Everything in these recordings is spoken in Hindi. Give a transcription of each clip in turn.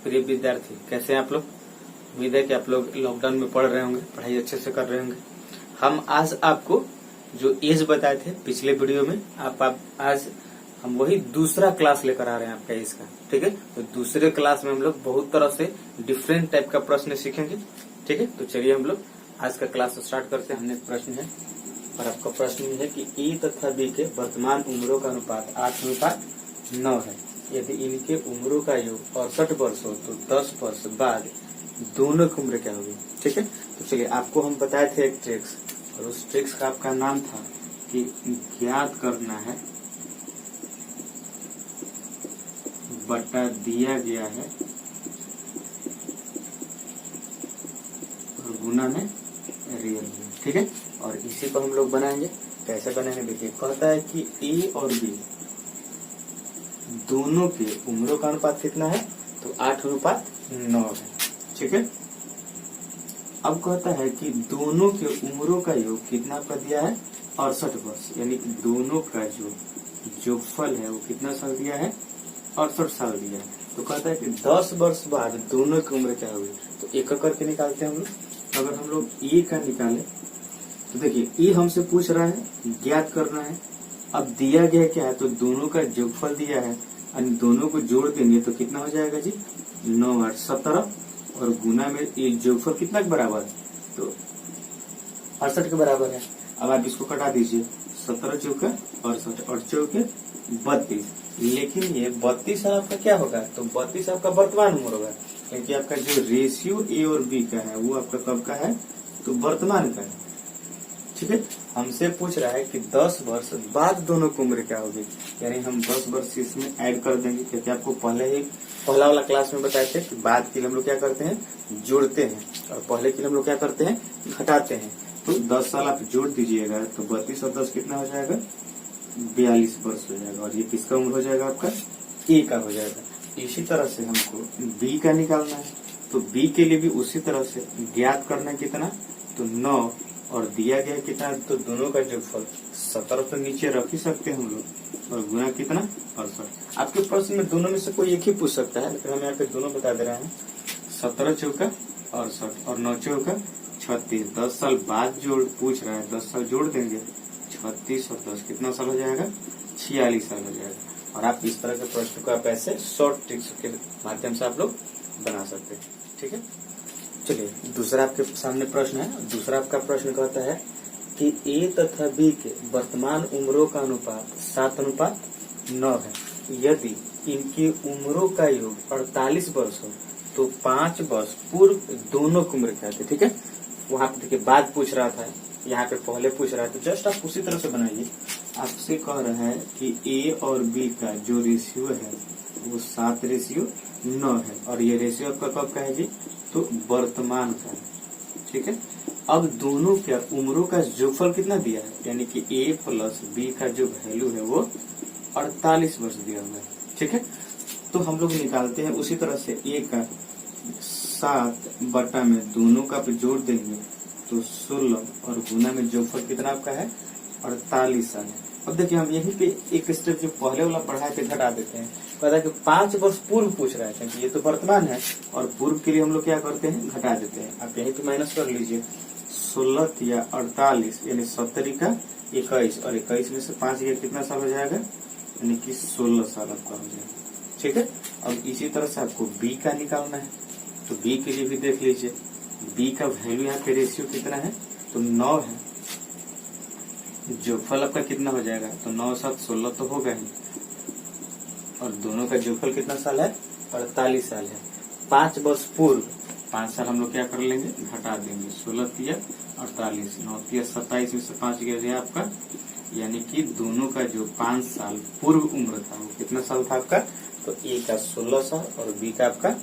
प्रिय विद्यार्थी, कैसे हैं आप लोग। उम्मीद है कि आप लोग लॉकडाउन में पढ़ रहे होंगे, पढ़ाई अच्छे से कर रहे होंगे। हम आज आपको जो एज बताए थे पिछले वीडियो में, आज हम वही दूसरा क्लास लेकर आ रहे हैं आपका एज का। ठीक है, तो दूसरे क्लास में हम लोग बहुत तरह से डिफरेंट टाइप का प्रश्न सीखेंगे। ठीक है, तो चलिए हम लोग आज का क्लास स्टार्ट करते हैं। हमने प्रश्न है और आपका प्रश्न है कि ए तथा बी के वर्तमान उम्रों का अनुपात 8:9 है। यदि इनके उम्रों का योग 68 वर्ष हो तो 10 वर्ष बाद दोनों की उम्र क्या होगी। ठीक है, तो चलिए आपको हम बताए थे एक ट्रिक्स, और उस ट्रिक्स का आपका नाम था कि ज्ञात करना है बटा दिया गया है और गुना में रियल में। ठीक है, और इसी को हम लोग बनाएंगे। कैसे बनाएंगे देखिए, कहता है कि ए और बी दोनों के उम्रों का अनुपात कितना है, तो 8:9 है। ठीक है, अब कहता है कि दोनों के उम्रों का योग कितना कर दिया है, 68 वर्ष, यानी कि दोनों का जो योगफल है वो कितना साल दिया है, 68 साल दिया है। तो कहता है कि 10 वर्ष बाद दोनों की उम्र क्या होगी। तो एक करके निकालते हैं हम लोग। अगर हम लोग ए का निकाले तो देखिए, ए हमसे पूछ रहा है ज्ञात करना है। अब दिया गया क्या है, तो दोनों का योगफल दिया है, और दोनों को जोड़ देंगे तो कितना हो जाएगा जी, 9 8 17, और गुना में ये योगफल कितना के बराबर है, तो 68 के बराबर है। अब आप इसको कटा दीजिए, 17 चौका 68 और चौके 32। लेकिन ये 32 साल आपका क्या होगा, तो 32 आपका वर्तमान उम्र होगा, क्योंकि आपका जो रेशियो ए और बी का है वो आपका कब का है, तो वर्तमान का है। ठीक है, हमसे पूछ रहा है कि 10 वर्ष बाद दोनों की उम्र क्या होगी, यानी हम 10 वर्ष इसमें ऐड कर देंगे, क्योंकि आपको पहला वाला क्लास में बताए थे कि बाद के लिए हम लोग क्या करते हैं, जोड़ते हैं, और पहले के लिए हम लोग क्या करते हैं, घटाते हैं। तो 10 साल आप जोड़ दीजिएगा तो 32 और 10 कितना हो जाएगा, 42 वर्ष हो जाएगा, और ये किसका उम्र हो जाएगा, आपका ए का हो जाएगा। इसी तरह से हमको बी का निकालना है, तो बी के लिए भी उसी तरह से ज्ञात करना है कितना, तो 9, और दिया गया कितना, तो दोनों का योगफल 17 तो नीचे रख ही सकते हैं हम लोग, और गुना कितना 68। आपके प्रश्न में दोनों में से कोई एक ही पूछ सकता है, लेकिन हम यहाँ पे दोनों बता दे रहे हैं। 17 चौका 68 और 9 चौका 36। 10 साल बाद जोड़ पूछ रहा है, 10 साल जोड़ देंगे, 36 और 10 कितना साल हो जाएगा, 46 साल हो जाएगा। और आप इस तरह के प्रश्न को आप ऐसे शॉर्ट ट्रिक्स के माध्यम से आप लोग बना सकते हैं। ठीक है, चलिए दूसरा आपके सामने प्रश्न है। दूसरा आपका प्रश्न कहता है कि ए तथा बी के वर्तमान उम्रों का अनुपात 7:9 है। यदि इनकी उम्रों का योग 48 वर्ष हो तो 5 वर्ष पूर्व दोनों की उम्र क्या थी। ठीक है, वहां पे देखिए बाद पूछ रहा था, यहाँ पे पहले पूछ रहा है, तो जस्ट आप उसी तरह से बनाइए। आपसे कह रहा है कि ए और बी का जो रेशियो है वो 7:9 है, और ये रेशियो आपका कब का है जी, तो वर्तमान का है। ठीक है, अब दोनों क्या उम्रों का योगफल कितना दिया है, यानी कि ए प्लस बी का जो वैल्यू है वो 48 वर्ष दिया हुआ है। ठीक है, तो हम लोग निकालते हैं उसी तरह से। ए का 7 बटा में दोनों का पे जोड़ देंगे तो 16, और गुना में योगफल कितना आपका है, 48 साल है। अब देखिए, हम यहीं पे एक स्टेप जो पहले वाला पढ़ाए थे घटा देते हैं। पता कि 5 वर्ष पूर्व पूछ रहे थे, कि ये तो वर्तमान है, और पूर्व के लिए हम लोग क्या करते हैं, घटा देते हैं। आप यहीं पे माइनस कर लीजिए, 16 या 48 यानी 70 का 21, और 21 में से 5 गया कितना साल हो जाएगा, यानी कि 16 साल आपका हो जाएगा। ठीक है, अब इसी तरह से आपको बी का निकालना है, तो बी के लिए भी देख लीजिए। बी का वैल्यू यहाँ पे रेशियो कितना है, तो 9 है। योगफल आपका कितना हो जाएगा, तो 9 7 16 तो होगा ही, और दोनों का योगफल कितना साल है, 48 साल है। 5 वर्ष पूर्व 5 साल हम लोग क्या कर लेंगे, घटा देंगे। 16 तिया 48, 9 तिया 27 में से 5 गया आपका, यानी कि दोनों का जो 5 साल पूर्व उम्र था वो कितना साल था आपका, तो ए का 16 साल और बी का आपका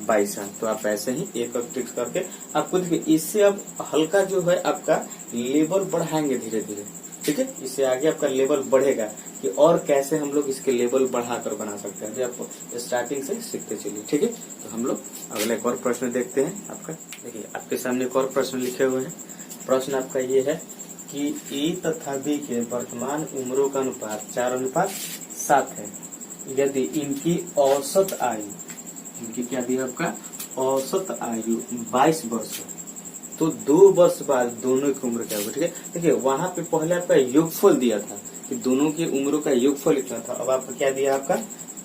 22 साल। तो आप ऐसे ही एक ट्रिक्स करके आपको देखिए, इससे अब हल्का जो है आपका लेवल बढ़ाएंगे धीरे धीरे। ठीक है, इससे आगे आपका लेवल बढ़ेगा कि और कैसे हम लोग इसके लेवल बढ़ाकर बना सकते हैं, जो आपको स्टार्टिंग से सीखते चलिए। ठीक है, तो हम लोग अगला एक और प्रश्न देखते हैं। आपका देखिए, आपके सामने एक और प्रश्न लिखे हुए हैं। प्रश्न आपका ये है कि ए तथा बी के वर्तमान उम्रों का अनुपात 4:7 है। यदि इनकी औसत आयु इनकी क्या दिया आपका औसत आयु 22 वर्ष है। तो 2 वर्ष बाद दोनों की उम्र क्या होगी, ठीक है। देखिए वहां पे पहले आपका योगफल दिया था कि दोनों की उम्रों का योगफल इतना था, अब आपका क्या दिया, आपका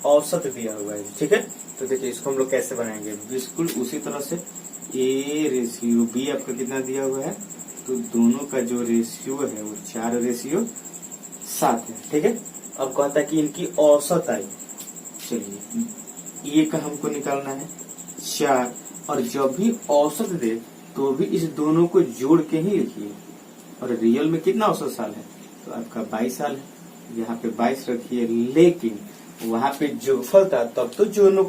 औसत दिया हुआ है, ठीक है। तो देखिए इसको हम लोग कैसे बनाएंगे, बिल्कुल उसी तरह से ए रेशियो बी आपका कितना दिया हुआ है, तो दोनों का जो रेशियो है वो 4:7 है, ठीक है। अब कहता है कि इनकी औसत आयु, चलिए ए का हमको निकालना है 4, और जब भी औसत दे तो भी इस दोनों को जोड़ के ही लिखिए। और रियल में कितना औसत साल है, तो आपका 22 साल है, यहाँ पे 22 रखिए, लेकिन वहां पे जोगफल था तब तो दोनों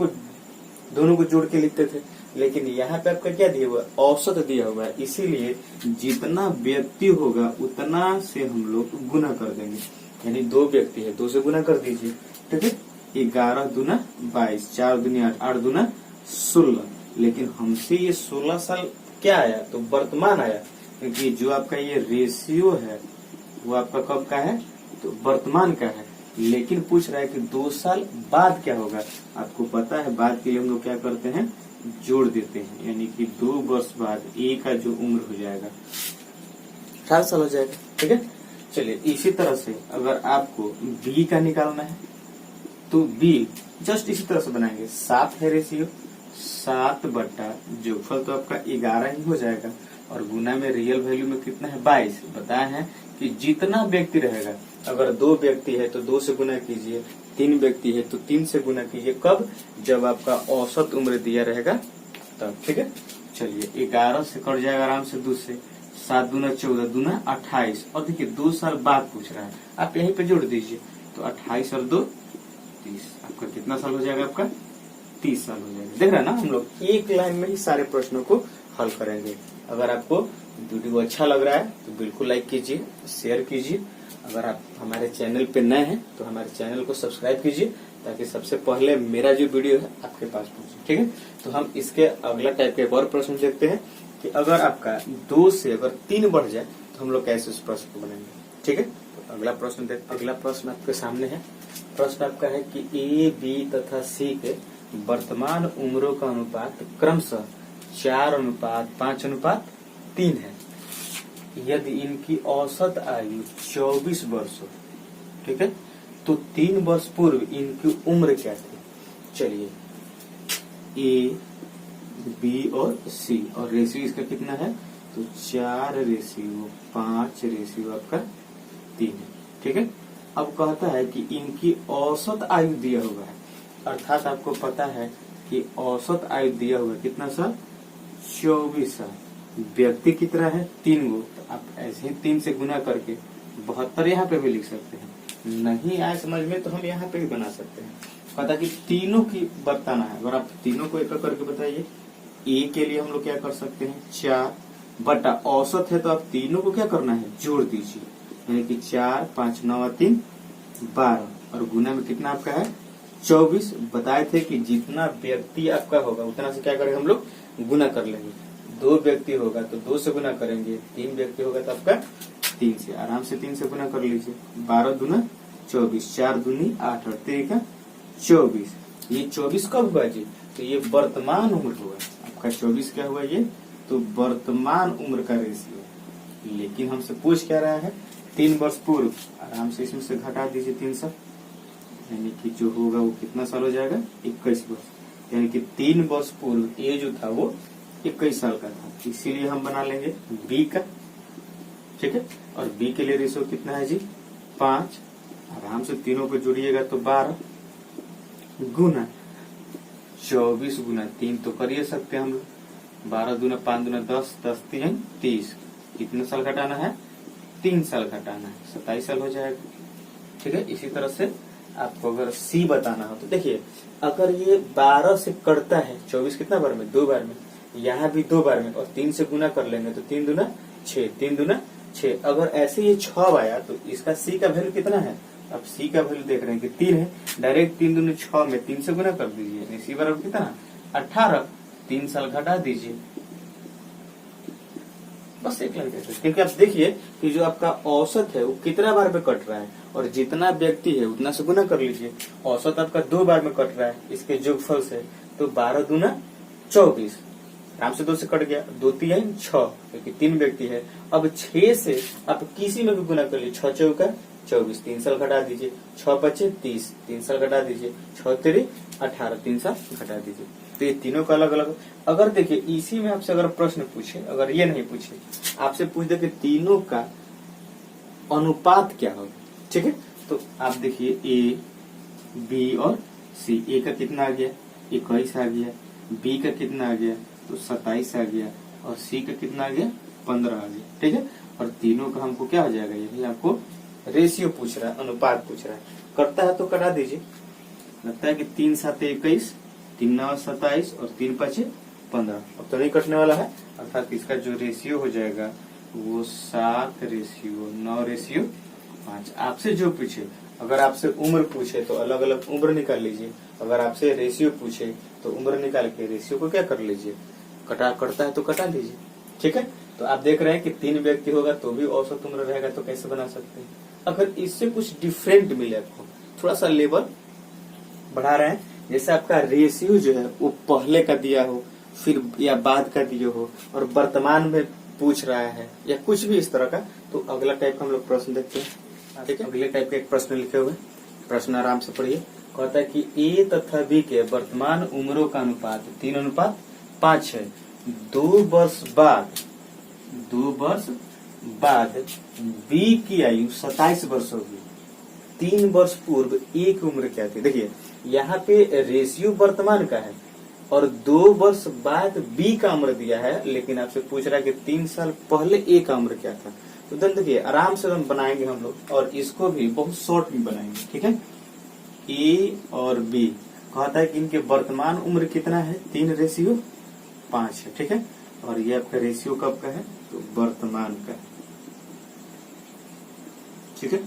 को जोड़ के लिखते थे, लेकिन यहाँ पे आपका क्या दिया हुआ है, औसत दिया हुआ है, इसीलिए जितना व्यक्ति होगा उतना से हम लोग गुना कर देंगे। यानी 2 व्यक्ति है, 2 से गुना कर दीजिए, ठीक है। 11 दूना 22, 4 दूनी 8, 8 दूना 16, लेकिन हमसे ये 16 साल क्या आया, तो वर्तमान आया, क्योंकि जो आपका ये रेशियो है वो आपका कब का है, तो वर्तमान का है। लेकिन पूछ रहा है कि 2 साल बाद क्या होगा, आपको पता है बाद के लिए हम लोग क्या करते हैं, जोड़ देते हैं, यानी कि 2 वर्ष बाद ए का जो उम्र हो जाएगा 18 साल हो जाएगा, ठीक है। चलिए इसी तरह से अगर आपको बी का निकालना है तो बी जस्ट इसी तरह से बनाएंगे, 7 है रेशियो, 7 बट्टा जोगफल तो आपका 11 ही हो जाएगा, और गुना में रियल वैल्यू में कितना है 22। बताया है कि जितना व्यक्ति रहेगा, अगर 2 व्यक्ति है तो 2 से गुना कीजिए, 3 व्यक्ति है तो 3 से गुना कीजिए, कब, जब आपका औसत उम्र दिया रहेगा तब, ठीक है। चलिए 11 से कट जाएगा आराम से 2 से, 7 दूना 14, दूना 28, और देखिए 2 साल बाद पूछ रहा है, आप यहीं पे जोड़ दीजिए, तो 28 और 2 30, आपका कितना साल हो जाएगा, आपका 30 साल हो जाएगा। देख रहे हैं ना, हम लोग एक लाइन में ही सारे प्रश्नों को हल करेंगे। अगर आपको वीडियो अच्छा लग रहा है तो बिल्कुल लाइक कीजिए, शेयर कीजिए। अगर आप हमारे चैनल पे नए हैं तो हमारे चैनल को सब्सक्राइब कीजिए, ताकि सबसे पहले मेरा जो वीडियो है आपके पास पहुंचे, ठीक है। तो हम इसके अगला टाइप के एक और प्रश्न देखते हैं कि अगर आपका 2 से अगर 3 बढ़ जाए तो हम लोग कैसे उस प्रश्न को बनाएंगे, ठीक है। तो अगला प्रश्न आपके सामने है। प्रश्न आपका है कि ए, बी तथा सी के वर्तमान उम्रों का अनुपात क्रमशः 4:5:3 है, यदि इनकी औसत आयु 24 वर्ष हो, ठीक है, तो 3 वर्ष पूर्व इनकी उम्र क्या थी। चलिए ए, बी और सी, और रेशियो इसका कितना है, तो 4:5 आपका 3 है, ठीक है। अब कहता है कि इनकी औसत आयु दिया हुआ है, अर्थात आपको पता है कि औसत आयु दिया हुआ है कितना साल, 24 साल। व्यक्ति कितना है, 3 गो, तो आप ऐसे ही 3 से गुना करके 72 यहाँ पे भी लिख सकते हैं। नहीं आए समझ में तो हम यहाँ पे भी बना सकते हैं। पता कि तीनों की बताना है, अगर आप तीनों को एक करके बताइए। ए के लिए हम लोग क्या कर सकते हैं, 4 बटा औसत है, तो आप तीनों को क्या करना है, जोड़ दीजिए, यानी कि 4, 5, 9, 3, 12, और गुना में कितना आपका है 24। बताए थे कि जितना व्यक्ति आपका होगा उतना से क्या करेंगे हम लोग, गुना कर लेंगे। 2 व्यक्ति होगा तो 2 से गुना करेंगे, 3 व्यक्ति होगा तो आपका 3 से, आराम से 3 से गुना कर लीजिए। 12 दूना 24, 4 दूनी 8 और 3 का 24। ये 24 कब हुआ जी, तो ये वर्तमान उम्र हुआ आपका। 24 क्या हुआ ये, तो वर्तमान उम्र का रेशियो। लेकिन हमसे पूछ क्या रहा है, 3 वर्ष पूर्व, आराम से इसमें से घटा दीजिए 3 साल, यानी कि जो होगा वो कितना साल हो जाएगा, 21 वर्ष। यानी कि 3 वर्ष पूर्व ये जो था वो 21 साल का था, इसीलिए हम बना लेंगे बी का, ठीक है। और बी के लिए रेशियो कितना है जी, 5, आराम से तीनों को जोड़िएगा तो 12 गुना 24 गुना 3 तो करिए सकते हैं हम लोग, 12 दूना 5 दूना 10, 10 3 30, कितना साल घटाना है, 3 साल घटाना है, 27 साल हो जाएगा, ठीक है। इसी तरह से आपको अगर सी बताना हो तो देखिए, अगर ये 12 से कटता है 24 कितना बार में, 2 बार में, यहाँ भी 2 बार में, और 3 से गुना कर लेंगे तो 3 दूना 6, 3 दूना 6। अगर ऐसे ये 6 आया तो इसका सी का वैल्यू कितना है, अब सी का वैल्यू देख रहे हैं कि 3 है, डायरेक्ट 3 दूनी 6 में 3 से गुना कर दीजिए, इसी बार कितना 18, 3 साल घटा दीजिए, बस एक लाइन कैसे। क्योंकि आप देखिए कि जो आपका औसत है वो कितना बार में कट रहा है, और जितना व्यक्ति है उतना से गुना कर लीजिए। औसत आपका 2 बार में कट रहा है इसके जोगफल से, तो 12 दूना 24, आराम से 2 से कट गया, 2 3 6 क्योंकि 3 व्यक्ति है। अब 6 से आप किसी में भी गुना कर लीजिए, 6 चौका 24, 3 साल घटा दीजिए, 6 बचे 30, 3 साल घटा दीजिए, 6 तेरी 18, 3 साल घटा दीजिए। तो ये तीनों का अलग अलग। अगर देखिए इसी में आपसे अगर प्रश्न पूछे, अगर ये नहीं पूछे, आपसे पूछ दे कि तीनों का अनुपात क्या होगा, ठीक है, तो आप देखिए ए बी और सी। ए का कितना आ गया 21 आ गया, बी का कितना आ गया तो 27 आ गया, और सी का कितना आ गया 15 आ गया, ठीक है। और तीनों का हमको क्या हो जाएगा, यही आपको रेशियो पूछ रहा है, अनुपात पूछ रहा है। करता है तो कटा दीजिए, लगता है कि 3 7 21, 3 9 27 और 3 5 15। अब तो नहीं कटने वाला है, अर्थात इसका जो रेशियो हो जाएगा वो 7 रेशियो 9 रेशियो 5। आपसे जो पूछे, अगर आपसे उम्र पूछे तो अलग अलग उम्र निकाल लीजिए, अगर आपसे रेशियो पूछे तो उम्र निकाल के रेशियो को क्या कर लीजिए, कटता है तो कटा लीजिए, ठीक है। तो आप देख रहे हैं कि 3 व्यक्ति होगा तो भी औसत उम्र रहेगा, तो कैसे बना सकते हैं। अगर इससे कुछ डिफरेंट मिले आपको, थोड़ा सा लेवल बढ़ा रहे हैं, जैसे आपका रेशियो जो है वो पहले का दिया हो फिर या बाद का दिया हो और वर्तमान में पूछ रहा है या कुछ भी इस तरह का, तो अगला टाइप का हम लोग प्रश्न देखते हैं, ठीक है। अगले टाइप का एक प्रश्न लिखे हुए, प्रश्न आराम से पढ़िए। कहता है कि ए तथा बी के वर्तमान उम्रों का अनुपात 3:5 है। 2 वर्ष बाद बी की आयु 27 वर्ष होगी। 3 वर्ष पूर्व ए की उम्र क्या थी। देखिए यहाँ पे रेशियो वर्तमान का है और 2 वर्ष बाद बी का उम्र दिया है, लेकिन आपसे पूछ रहा है कि 3 साल पहले ए का उम्र क्या था। तो देखिए आराम से हम बनाएंगे हम लोग, और इसको भी बहुत शॉर्ट में बनाएंगे, ठीक है। ए और बी कहता है कि इनके वर्तमान उम्र कितना है 3:5 है, ठीक है। और ये आपका रेशियो कब का है तो वर्तमान का, ठीक है।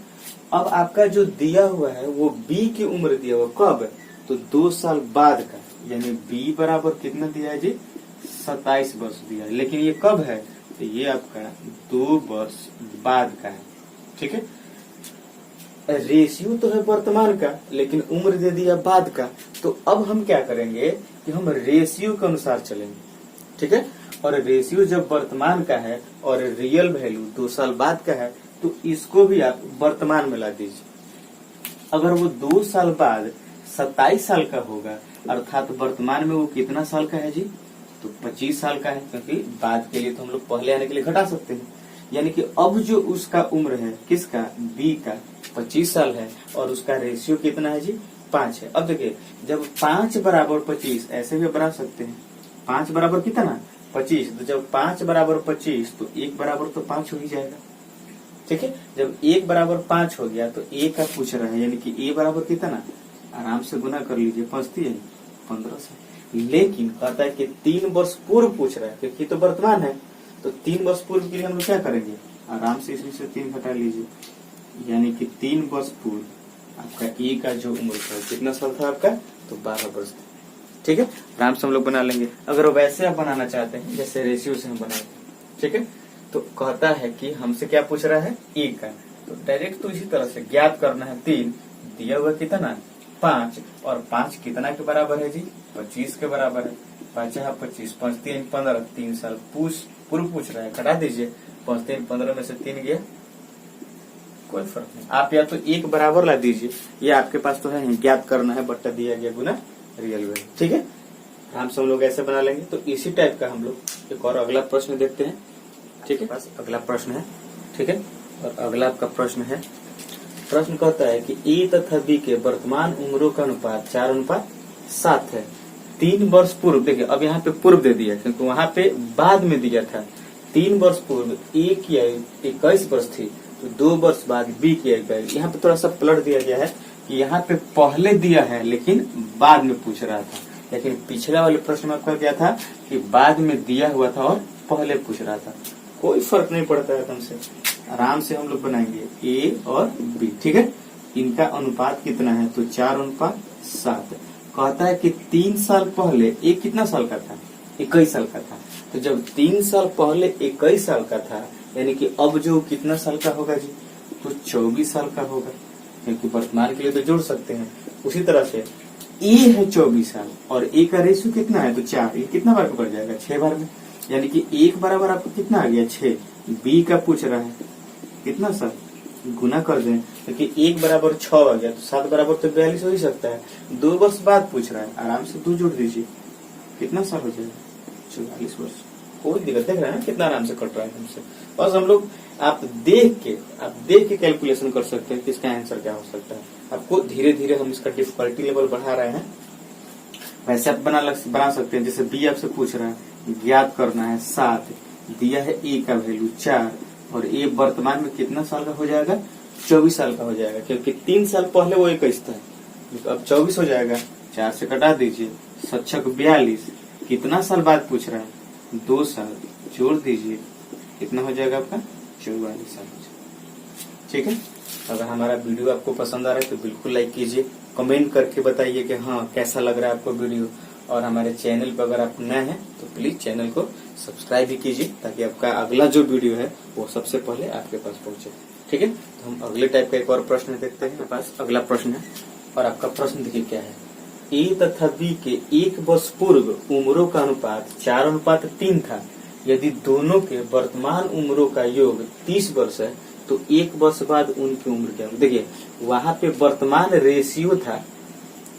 अब आपका जो दिया हुआ है वो बी की उम्र दिया हुआ कब, तो 2 साल बाद का, यानी बी बराबर कितना दिया है जी 27 वर्ष दिया है, लेकिन ये कब है तो ये आपका 2 वर्ष बाद का है, ठीक है। रेशियो तो है वर्तमान का लेकिन उम्र दे दिया बाद का, तो अब हम क्या करेंगे कि हम रेशियो के अनुसार चलेंगे, ठीक है। और रेशियो जब वर्तमान का है और रियल वैल्यू 2 साल बाद का है, तो इसको भी आप वर्तमान में ला दीजिए। अगर वो 2 साल बाद 27 साल का होगा, अर्थात वर्तमान में वो कितना साल का है जी तो 25 साल का है, क्योंकि बाद के लिए तो हम लोग पहले आने के लिए घटा सकते हैं। यानी कि अब जो उसका उम्र है किसका, बी का 25 साल है और उसका रेशियो कितना है जी 5 है। अब देखिए जब 5 बराबर 25 ऐसे भी बना सकते हैं, 5 बराबर कितना 25, तो जब 5 बराबर 25 तो 1 बराबर तो 5 हो ही जाएगा, ठीक है। जब 1 बराबर 5 हो गया तो ए का पूछ रहा है, यानी कि ए बराबर कितना, आराम से गुना कर लीजिए, 5 3 15 से। लेकिन कहता है कि 3 वर्ष पूर्व पूछ रहा है, क्योंकि तो वर्तमान है, तो 3 वर्ष पूर्व के लिए हम लोग क्या करेंगे, आराम से इसमें से 3 घटा लीजिए, यानी कि 3 वर्ष पूर्व आपका ए का जो उम्र था कितना साल था आपका तो 12 वर्ष था, ठीक है। आराम से हम लोग बना लेंगे। अगर वैसे आप बनाना चाहते हैं जैसे रेशियो से हम बनाए, ठीक है, तो कहता है कि हमसे क्या पूछ रहा है ए का, तो डायरेक्ट तो इसी तरह से ज्ञात करना है। 3 दिया हुआ कितना 5, और 5 कितना के बराबर है जी 25 के बराबर है। 5 25 5 3 15, 3 साल पूर्व पूछ रहा है, घटा दीजिए, 5 3 15 में से 3 गया, कोई फर्क नहीं। आप या तो 1 बराबर ला दीजिए, ये आपके पास तो है ज्ञात करना है, बट्टा दिया गया गुना रियल वैल्यू, ठीक है। हम सब लोग ऐसे बना लेंगे। तो इसी टाइप का हम लोग एक और अगला प्रश्न देखते हैं, ठीक है। बस अगला प्रश्न है, ठीक है। और अगला आपका प्रश्न है, प्रश्न कहता है कि ए तथा बी के वर्तमान उम्रों का अनुपात 4:7 है। 3 वर्ष पूर्व, देखिए अब यहाँ पे पूर्व दे दिया क्योंकि वहां पे बाद में दिया था। 3 वर्ष पूर्व ए की आयु 21 वर्ष थी, तो 2 वर्ष बाद बी की आयु, यहाँ पे थोड़ा सा पलट दिया गया है कि यहाँ पे पहले दिया है लेकिन बाद में पूछ रहा था, लेकिन पिछले वाले प्रश्न में आपका क्या था कि बाद में दिया हुआ था और पहले पूछ रहा था। कोई फर्क नहीं पड़ता है एकदम से, आराम से हम लोग बनाएंगे ए और बी, ठीक है। इनका अनुपात कितना है तो 4:7। कहता है कि 3 साल पहले ए कितना साल का था 21 साल का था, तो जब 3 साल पहले 21 साल का था, यानी कि अब जो कितना साल का होगा जी तो 24 साल का होगा, क्योंकि वर्तमान के लिए तो जोड़ सकते हैं। उसी तरह से ए है 24 साल और ए का रेशियो कितना है तो 4, ये कितना बार का बढ़ जाएगा 6 बार में, यानी कि एक बराबर आपको कितना आ गया 6। बी का पूछ रहा है कितना साल, गुना कर दें क्योंकि एक बराबर 6 आ गया तो 7 बराबर तो 42 हो ही सकता है। 2 वर्ष बाद पूछ रहा है, आराम से 2 जोड़ दीजिए, कितना साल हो जाएगा 44 वर्ष। कोई दिक्कत, देख रहे हैं ना कितना आराम से कट रहा है हमसे। बस हम लोग आप देख के कैलकुलेशन कर सकते हैं कि इसका आंसर क्या हो सकता है। आपको धीरे धीरे हम इसका डिफिकल्टी लेवल बढ़ा रहे हैं, वैसे आप बना सकते हैं। जैसे बी आपसे पूछ रहा है ज्ञात करना है 7, दिया है ए का वैल्यू 4 और ए वर्तमान में कितना साल का हो जाएगा 24 साल का हो जाएगा, क्योंकि 3 साल पहले वो 21 था, अब 24 हो जाएगा। 4 से कटा दीजिए, 7 42, कितना साल बाद पूछ रहा है 2 साल, जोड़ दीजिए कितना हो जाएगा आपका 44 साल। ठीक है, अगर हमारा वीडियो आपको पसंद आ रहा है तो बिल्कुल लाइक कीजिए, कमेंट करके बताइए कि हाँ कैसा लग रहा है आपको वीडियो, और हमारे चैनल पर अगर आप नए हैं तो प्लीज चैनल को सब्सक्राइब भी कीजिए ताकि आपका अगला जो वीडियो है वो सबसे पहले आपके पास पहुंचे। ठीक है, तो हम अगले टाइप का एक और प्रश्न देखते हैं। मेरे पास अगला प्रश्न है और आपका प्रश्न देखिए क्या है। ए तथा बी के 1 वर्ष पूर्व उम्रों का अनुपात 4:3 था। यदि दोनों के वर्तमान उम्रों का योग 30 वर्ष है तो 1 वर्ष बाद उनकी उम्र क्या होगी। देखिए वहां पे वर्तमान रेशियो था,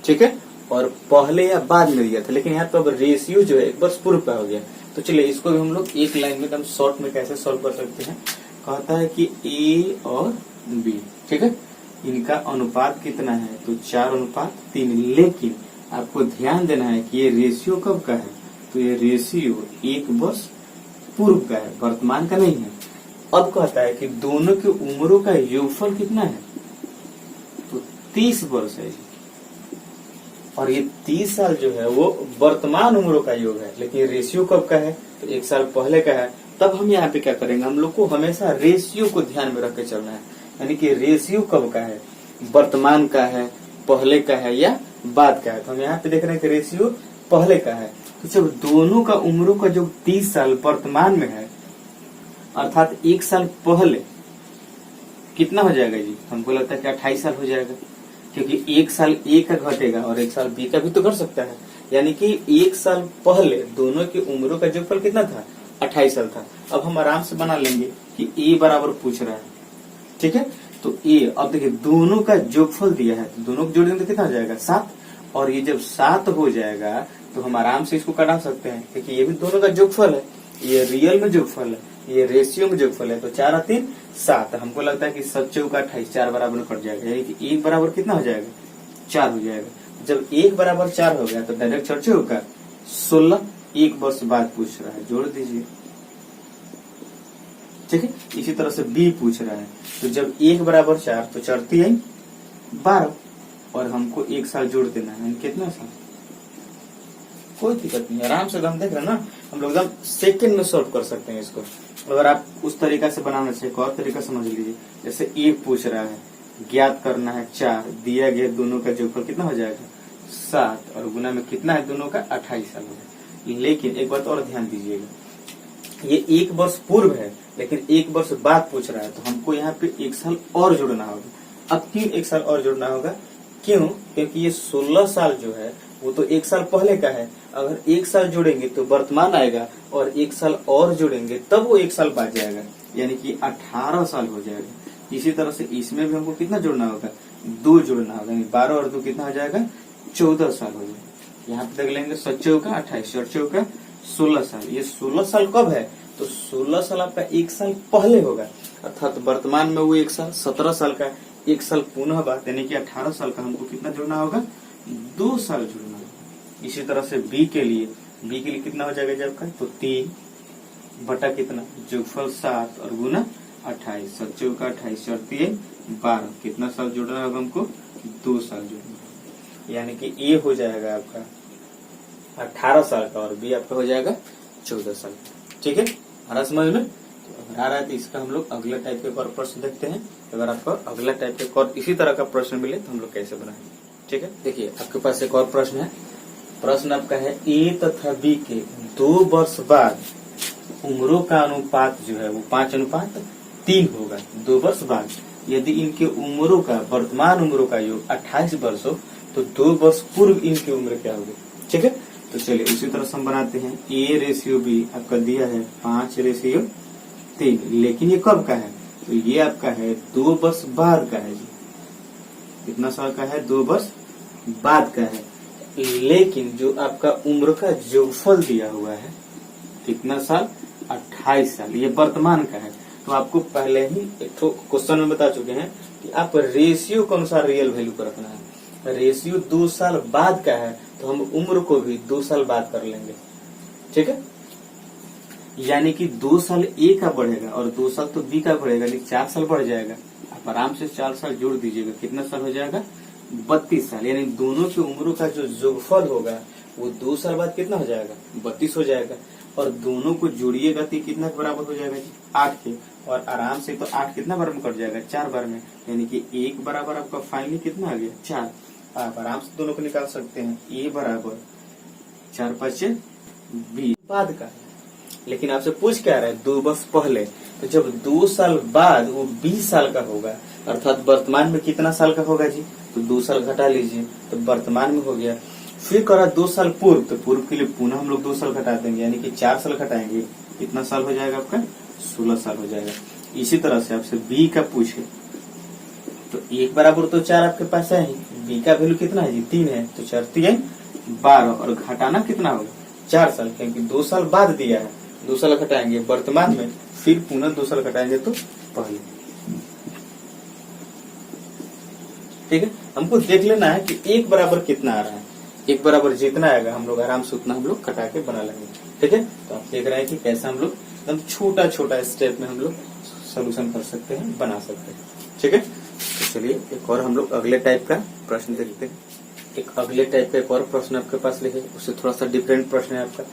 ठीक है, और पहले या बाद में दिया था, लेकिन यहाँ तो अब रेशियो जो है 1 वर्ष पूर्व का हो गया। तो चलिए इसको भी हम लोग एक लाइन में एकदम शॉर्ट में कैसे सॉल्व कर सकते हैं। कहता है कि ए और बी, ठीक है, इनका अनुपात कितना है तो 4:3, लेकिन आपको ध्यान देना है कि ये रेशियो कब का है तो ये रेशियो 1 वर्ष पूर्व का है, वर्तमान का नहीं है। अब कहता है कि दोनों की उम्रों का योगफल कितना है तो 30 वर्ष है, और ये 30 साल जो है वो वर्तमान उम्रों का योग है, लेकिन रेशियो कब का है तो 1 साल पहले का है। तब हम यहाँ पे क्या करेंगे, हम लोग को हमेशा रेशियो को ध्यान में रख के चलना है, यानी कि रेशियो कब का है, वर्तमान का है, पहले का है या बाद का है। तो हम यहाँ पे देख रहे हैं कि रेशियो पहले का है। तो जब दोनों का उम्रों का जो 30 साल वर्तमान में है, अर्थात 1 साल पहले कितना हो जाएगा जी, हमको लगता है कि 28 साल हो जाएगा, क्योंकि 1 साल ए का घटेगा और 1 साल बी का भी तो घट सकता है। यानी कि 1 साल पहले दोनों की उम्रों का योगफल कितना था 28 साल था। अब हम आराम से बना लेंगे कि ए बराबर पूछ रहा है, ठीक है, तो ए, अब देखिए दोनों का योगफल दिया है तो दोनों को जोड़ देंगे तो कितना हो जाएगा 7, और ये जब 7 हो जाएगा तो हम आराम से इसको कटा सकते हैं, क्योंकि ये भी दोनों का योगफल है, ये रियल में योगफल है, ये रेशियो में योगफल है। तो 4 और 3 7, हमको लगता है कि 7 चौका 28, 4 बराबर कट जाएगा, यानी कि 1 बराबर कितना हो जाएगा 4 हो जाएगा। जब 1 बराबर 4 हो गया तो डायरेक्ट 4 चौका 16, 1 वर्ष बाद पूछ रहा है, जोड़ दीजिए, ठीक है। इसी तरह से बी पूछ रहा है, तो जब 1 बराबर 4 तो 4 3 12, और हमको 1 साल जोड़ देना है, कितना साल, कोई दिक्कत नहीं, आराम से हम देख रहे हैं ना, हम लोग एकदम सेकंड में सॉल्व कर सकते हैं इसको। अगर आप उस तरीका से बनाना चाहिए, एक और तरीका समझ लीजिए। जैसे 1 पूछ रहा है, ज्ञात करना है 4, दिया गया दोनों का योगफल कितना हो जाएगा 7, और गुना में कितना है दोनों का 28 साल हो जाएगा। लेकिन एक बात और ध्यान दीजिएगा, ये 1 वर्ष पूर्व है, लेकिन 1 वर्ष बाद पूछ रहा है, तो हमको यहाँ पे 1 साल और जोड़ना होगा। अब क्यों 1 साल और जोड़ना होगा, क्यों, क्योंकि ये 16 साल जो है वो तो 1 साल पहले का है। अगर 1 साल जोड़ेंगे तो वर्तमान आएगा, और 1 साल और जोड़ेंगे तब वो 1 साल बाद जाएगा, यानी कि 18 साल हो जाएगा। इसी तरह से इसमें भी हमको कितना जोड़ना होगा 2 जोड़ना होगा, यानी 12 और 2 कितना हो जाएगा 14 साल हो जाएगा। यहाँ पे देख लेंगे 7 चौका 28, 4 चौका 16 साल। ये 16 साल कब है तो 16 साल आपका 1 साल पहले होगा, अर्थात वर्तमान में वो 1 साल 17 साल का, 1 साल पुनः बाद, यानी कि 18 साल का हमको कितना जोड़ना होगा 2 साल जोड़ना होगा। इसी तरह से बी के लिए कितना हो जाएगा जब का तो 3 बटा कितना योगफल 7 और गुना 28, 7 चौका 28, 4 3 12, कितना साल जोड़ना होगा हमको 2 साल जोड़ना होगा, यानी कि ए हो जाएगा आपका 18 साल का और बी आपका हो जाएगा 14 साल। ठीक है, आ रहा समझ में। तो अगर आ रहा है तो इसका हम लोग अगला टाइप के और प्रश्न देखते हैं। अगर आपको अगला टाइप के और इसी तरह का प्रश्न मिले तो हम लोग कैसे बनाएंगे। ठीक है, देखिए आपके पास एक और प्रश्न है। प्रश्न आपका है ए तथा बी के 2 वर्ष बाद उम्रों का अनुपात जो है वो 5:3 होगा 2 वर्ष बाद। यदि इनके उम्रों का वर्तमान उम्रों का योग 28 वर्ष हो तो 2 वर्ष पूर्व इनकी उम्र क्या होगी। ठीक है, तो चलिए उसी तरह से हम बनाते हैं। A रेशियो B आपका दिया है 5:3, लेकिन ये कब का है, तो ये आपका है 2 वर्ष बाद का है जी। कितना साल का है, 2 वर्ष बाद का है। लेकिन जो आपका उम्र का जोगफल दिया हुआ है कितना साल, 28 साल, ये वर्तमान का है। तो आपको पहले ही एक क्वेश्चन में बता चुके हैं कि आप रेशियो के अनुसार रियल वैल्यू को रखना है। रेशियो 2 साल बाद का है तो हम उम्र को भी 2 साल बाद कर लेंगे। ठीक है, यानी कि 2 साल ए का बढ़ेगा और 2 साल तो बी का बढ़ेगा, लेकिन 4 साल बढ़ जाएगा। आप आराम से 4 साल जोड़ दीजिएगा, कितना साल हो जाएगा, 32 साल। यानी दोनों की उम्रों का जो जोगफल होगा वो 2 साल बाद कितना हो जाएगा, 32 हो जाएगा। और दोनों को जोड़िएगा तो कितना के बराबर हो जाएगा जी, 8 के। और आराम से तो 8 कितना बार में कट जाएगा, 4 बार में, यानी कि 1 बराबर आपका फाइनली कितना आ गया, 4। आप आराम से दोनों को निकाल सकते हैं। ए बराबर 4 5 20 बाद का है, लेकिन आपसे पूछ क्या रहा है, 2 वर्ष पहले। तो जब 2 साल बाद वो 20 साल का होगा, अर्थात वर्तमान में कितना साल का होगा जी, तो 2 साल घटा लीजिए तो वर्तमान में हो गया। फिर करा 2 साल पूर्व, तो पूर्व के लिए पुनः हम लोग 2 साल घटा देंगे, यानी कि 4 साल घटाएंगे, कितना साल हो जाएगा आपका, 16 साल हो जाएगा। इसी तरह से आपसे बी का पूछे तो 1 बराबर तो 4 आपके पास है ही, बी का वैल्यू कितना है जी, 3 है, तो 4 3 12 और घटाना कितना होगा, 4 साल, क्योंकि 2 साल बाद दिया है, 2 साल घटाएंगे वर्तमान में, फिर पुनः 2 साल घटाएंगे तो पहले। ठीक है, हमको देख लेना है कि 1 बराबर कितना आ रहा है। 1 बराबर जितना आएगा हम लोग आराम से उतना हम लोग कटा के बना लेंगे। ठीक है, तो आप देख रहे हैं कि कैसे हम लोग एकदम छोटा छोटा स्टेप में हम लोग सोल्यूशन कर सकते हैं, बना सकते हैं। ठीक है, तो चलिए एक और हम लोग अगले टाइप का प्रश्न देखते हैं। एक अगले टाइप का एक और प्रश्न आपके पास लिखे, उससे थोड़ा सा डिफरेंट प्रश्न है आपका।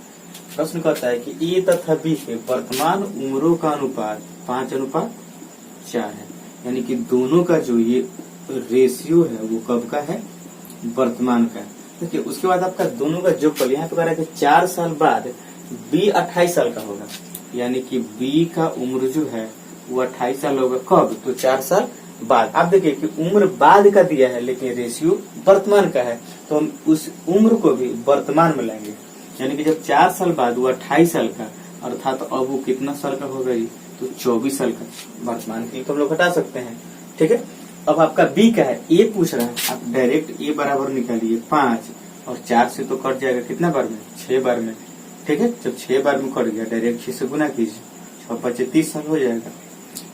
प्रश्न कहता है कि ए तथा बी के वर्तमान उम्रों का अनुपात 5:4 है, यानी कि दोनों का जो ये रेशियो है वो कब का है, वर्तमान का है। देखिए उसके बाद आपका दोनों का जोगफल, यहाँ पे कह रहा है कि 4 साल बाद बी 28 साल का होगा, यानी कि बी का उम्र जो है वो 28 साल होगा, कब, तो 4 साल बाद। आप देखिए कि उम्र बाद का दिया है लेकिन रेशियो वर्तमान का है, तो हम उस उम्र को भी वर्तमान में लाएंगे, यानी कि जब 4 साल बाद वो 28 साल का, अर्थात तो अब वो कितना साल का होगा जी, तो 24 साल का। वर्तमान के लिए तो हम लोग हटा सकते हैं। ठीक है, अब आपका बी का है, ए पूछ रहा है, आप डायरेक्ट ए बराबर निकालिए 5 और 4 से तो कट जाएगा कितना बार में, 6 बार में। ठीक है, जब 6 बार में कट गया डायरेक्ट 6 से गुना कीजिए, 6 5 30 साल हो जाएगा।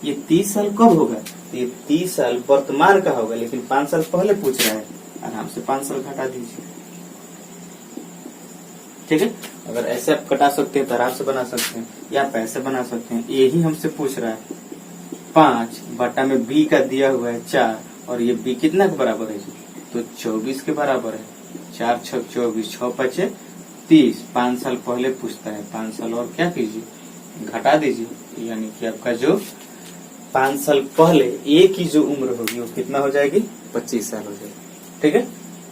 ये 30 साल कब होगा, तो ये 30 साल वर्तमान का होगा, लेकिन 5 साल पहले पूछ रहा है, आराम से 5 साल घटा दीजिए। ठीक है, अगर ऐसे आप कटा सकते हैं तो आराम से बना सकते हैं, या आप ऐसे बना सकते हैं। यही हमसे पूछ रहा है 5 बटा में बी का दिया हुआ है 4, और ये बी कितना के बराबर है जी, तो 24 के बराबर है। 4 6 24, 6 5 30, 5 साल पहले पूछता है, 5 साल और क्या कीजिए, घटा दीजिए, यानी कि आपका जो 5 साल पहले ए की जो उम्र होगी वो कितना हो जाएगी, 25 साल हो जाएगी। ठीक है,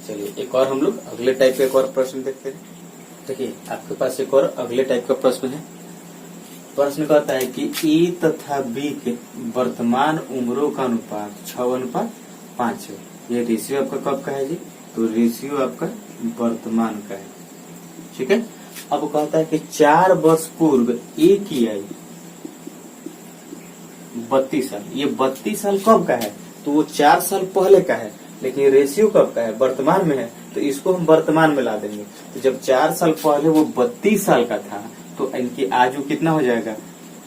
चलिए एक और हम लोग अगले टाइप का एक और प्रश्न देखते हैं। देखिए आपके पास एक और अगले टाइप का प्रश्न है। प्रश्न कहता है कि ए तथा बी के वर्तमान उम्रों का अनुपात 6:5 है। ये रेशियो आपका कब का है जी, तो रेशियो आपका वर्तमान का है। ठीक है, अब कहता है कि 4 वर्ष पूर्व ए की आयु 32 साल। ये 32 साल कब का है, तो वो 4 साल पहले का है, लेकिन रेशियो कब का है, वर्तमान में है, तो इसको हम वर्तमान में ला देंगे। तो जब 4 साल पहले वो 32 साल का था, तो इनकी आयु कितना हो जाएगा,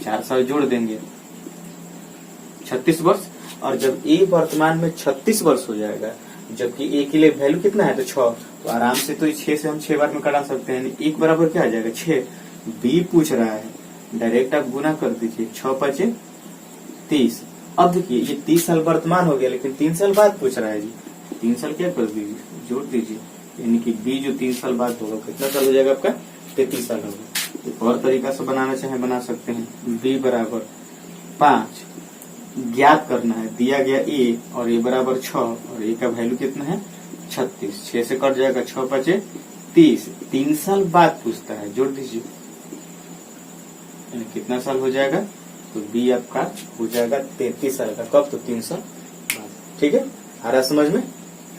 4 साल जोड़ देंगे, 36 वर्ष। और जब ए वर्तमान में 36 वर्ष हो जाएगा, जबकि ए के लिए वैल्यू कितना है, तो 6, तो आराम से तो 6 से हम 6 बार में कटा सकते हैं। 1 बराबर क्या आ जाएगा, 6। बी पूछ रहा है, डायरेक्ट आप गुना कर दीजिए, 6 5 30। अब देखिए ये 30 साल वर्तमान हो गया, लेकिन 3 साल बाद पूछ रहा है जी, 3 साल क्या कर दीजिए, जोड़ दीजिए, यानी कि बी जो 3 साल बाद होगा कितना साल हो जाएगा आपका, 33 साल होगा। एक और तरीका से बनाना चाहे बना सकते हैं। बी बराबर 5 ज्ञात करना है, दिया गया ए, और ए बराबर 6, और ए का वैल्यू कितना है, 36। 6 से कट जाएगा, 6 5 30। 3 साल बाद पूछता है, जोड़ दीजिए, यानी कितना साल हो जाएगा, तो बी आपका हो जाएगा 33 साल का, कब, तो 3 साल बाद। ठीक है, आ रहा समझ में।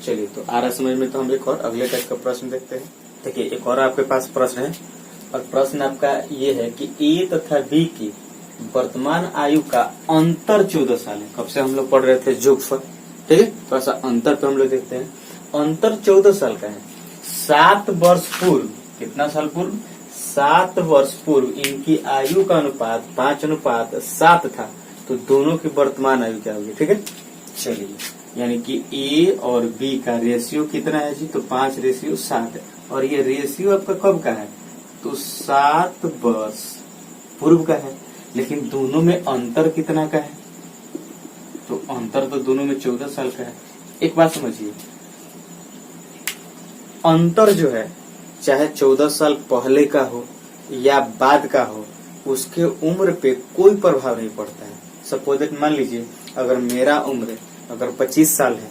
चलिए तो आ रहा समझ में। तो हम एक और अगले टाइप का प्रश्न देखते हैं। देखिए एक और आपके पास प्रश्न है और प्रश्न आपका ये है कि ए तथा बी की वर्तमान आयु का अंतर 14 साल है। कब से हम लोग पढ़ रहे थे जोगफल, ठीक है। थोड़ा सा अंतर पे हम लोग देखते हैं। अंतर 14 साल का है। 7 वर्ष पूर्व, कितना साल पूर्व? 7 वर्ष पूर्व इनकी आयु का अनुपात 5:7 था। तो दोनों की वर्तमान आयु क्या होगी, ठीक है। चलिए यानी कि ए और बी का रेशियो कितना है जी? तो 5:7 है। और ये रेशियो आपका कब का है? तो 7 वर्ष पूर्व का है। लेकिन दोनों में अंतर कितना का है? तो अंतर तो दोनों में 14 साल का है। एक बात समझिए, अंतर जो है चाहे 14 साल पहले का हो या बाद का हो, उसके उम्र पे कोई प्रभाव नहीं पड़ता है। सपोज दैट मान लीजिए अगर मेरा उम्र अगर 25 साल है,